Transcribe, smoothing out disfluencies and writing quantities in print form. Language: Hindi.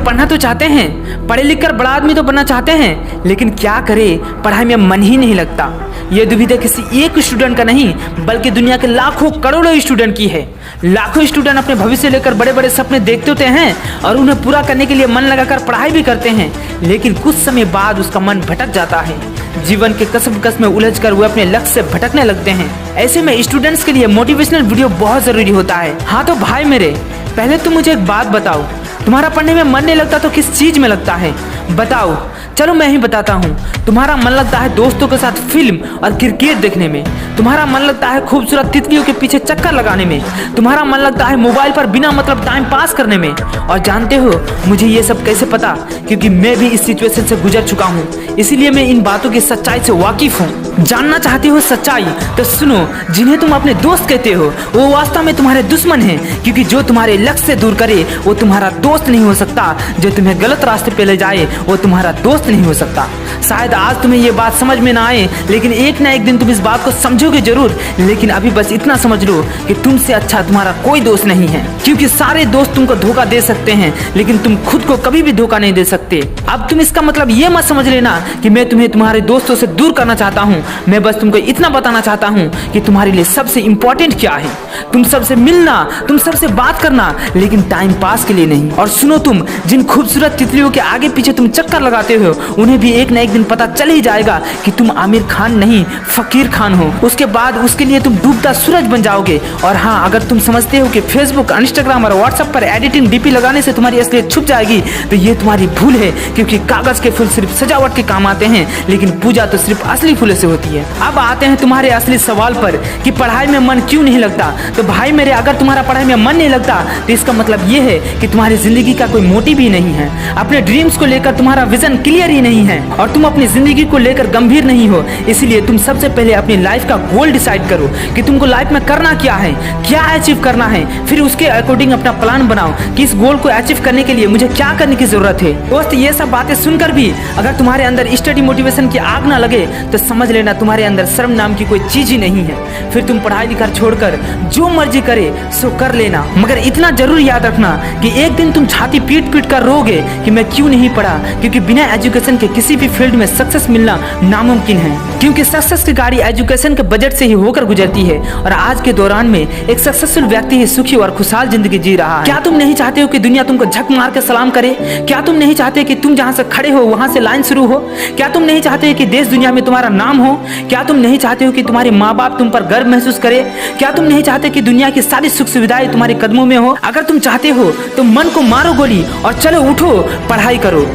पढ़ना तो चाहते हैं, पढ़े लिख कर बड़ा आदमी तो बनना चाहते हैं, लेकिन क्या करें, पढ़ाई में मन ही नहीं लगता। ये दुविधा किसी एक स्टूडेंट का नहीं बल्कि दुनिया के लाखों करोड़ों स्टूडेंट की है। लाखों स्टूडेंट अपने भविष्य लेकर बड़े बड़े सपने देखते होते हैं और उन्हें पूरा करने के लिए मन लगाकर पढ़ाई भी करते हैं, लेकिन कुछ समय बाद उसका मन भटक जाता है। जीवन के कसम में उलझकर वो अपने लक्ष्य से भटकने लगते हैं। ऐसे में स्टूडेंट्स के लिए मोटिवेशनल वीडियो बहुत जरूरी होता है। हाँ तो भाई मेरे, पहले तुम मुझे एक बात बताओ, तुम्हारा पढ़ने में मन नहीं लगता तो किस चीज में लगता है? बताओ। चलो मैं ही बताता हूँ। तुम्हारा मन लगता है दोस्तों के साथ फिल्म और क्रिकेट देखने में, तुम्हारा मन लगता है खूबसूरत तितलियों के पीछे चक्कर लगाने में, तुम्हारा मन लगता है मोबाइल पर बिना मतलब टाइम पास करने में। और जानते हो मुझे ये सब कैसे पता? क्योंकि मैं भी इस सिचुएशन से गुजर चुका हूँ, इसीलिए मैं इन बातों की सच्चाई से वाकिफ हूँ। जानना चाहते हो सच्चाई? तो सुनो, जिन्हें तुम अपने दोस्त कहते हो वो वास्तव में तुम्हारे दुश्मन हैं, क्योंकि जो तुम्हारे लक्ष्य से दूर करे वो तुम्हारा दोस्त नहीं हो सकता, जो तुम्हें गलत रास्ते पे ले जाए वो तुम्हारा दोस्त नहीं हो सकता। शायद आज तुम्हें ये बात समझ में ना आए, लेकिन एक ना एक दिन तुम इस बात को समझोगे जरूर। लेकिन अभी बस इतना समझ लो कि तुमसे अच्छा तुम्हारा कोई दोस्त नहीं है, क्योंकि सारे दोस्त तुमको धोखा दे सकते हैं लेकिन तुम खुद को कभी भी धोखा नहीं दे सकते। अब तुम इसका मतलब ये मत समझ लेना कि मैं तुम्हें तुम्हारे दोस्तों से दूर करना चाहता हूँ। मैं बस तुमको इतना बताना चाहता हूँ कि तुम्हारे लिए सबसे इम्पोर्टेंट क्या है। तुम सबसे मिलना, तुम सबसे बात करना, लेकिन टाइम पास के लिए नहीं। और सुनो, तुम जिन खूबसूरत तितलियों के आगे पीछे तुम चक्कर लगाते हो उन्हें भी एक ना एक दिन पता चल ही जाएगा कि तुम आमिर खान नहीं फकीर खान हो। उसके बाद उसके लिए तुम डूबता सूरज बन जाओगे। और हाँ, अगर तुम समझते हो कि फेसबुक, इंस्टाग्राम और व्हाट्सएप पर एडिटिंग डीपी लगाने से तुम्हारी असलियत छुप जाएगी तो ये तुम्हारी भूल है, क्योंकि कागज के फूल सिर्फ सजावट के काम आते हैं, लेकिन पूजा तो सिर्फ असली फूलों से होती है। अब आते हैं तुम्हारे असली सवाल पर कि पढ़ाई में मन क्यों नहीं लगता। तो भाई मेरे, अगर तुम्हारा पढ़ाई में मन नहीं लगता तो इसका मतलब ये है कि तुम्हारी जिंदगी का कोई मोटिव ही नहीं है, अपने ड्रीम्स को लेकर तुम्हारा विजन क्लियर ही नहीं है और तुम अपनी जिंदगी को लेकर गंभीर नहीं हो। इसलिए तुम सबसे पहले अपनी लाइफ का गोल डिसाइड करो कि तुमको लाइफ में करना क्या है, क्या अचीव करना है। फिर उसके अकॉर्डिंग अपना प्लान बनाओ कि इस गोल को अचीव करने के लिए मुझे क्या करने की जरूरत है। दोस्त, ये सब बातें सुनकर भी अगर तुम्हारे अंदर स्टडी मोटिवेशन की आग ना लगे तो समझ लेना तुम्हारे अंदर शर्म नाम की कोई चीज ही नहीं है। फिर तुम पढ़ाई लिखाई छोड़कर जो मर्जी करे सो कर लेना, मगर इतना जरूर याद रखना कि एक दिन तुम छाती पीट पीट कर रोगे कि मैं क्यों नहीं पढ़ा, क्योंकि बिना एजुकेशन के किसी भी फील्ड में सक्सेस मिलना नामुमकिन है। क्योंकि सक्सेस की गाड़ी एजुकेशन के बजट से ही होकर गुजरती है और आज के दौरान में एक सक्सेसफुल व्यक्ति ही सुखी और खुशहाल जिंदगी जी रहा है। क्या तुम नहीं चाहते हो कि दुनिया तुमको झक मार के सलाम करे? क्या तुम नहीं चाहते कि तुम जहाँ से खड़े हो वहाँ से लाइन शुरू हो? क्या तुम नहीं चाहते कि देश दुनिया में तुम्हारा नाम हो? क्या तुम नहीं चाहते हो कि तुम्हारे माँ बाप तुम पर गर्व महसूस करे? क्या तुम नहीं चाहते कि दुनिया की सारी सुख सुविधाएं तुम्हारे कदमों में हो? अगर तुम चाहते हो तो मन को मारो गोली और चलो उठो, पढ़ाई करो।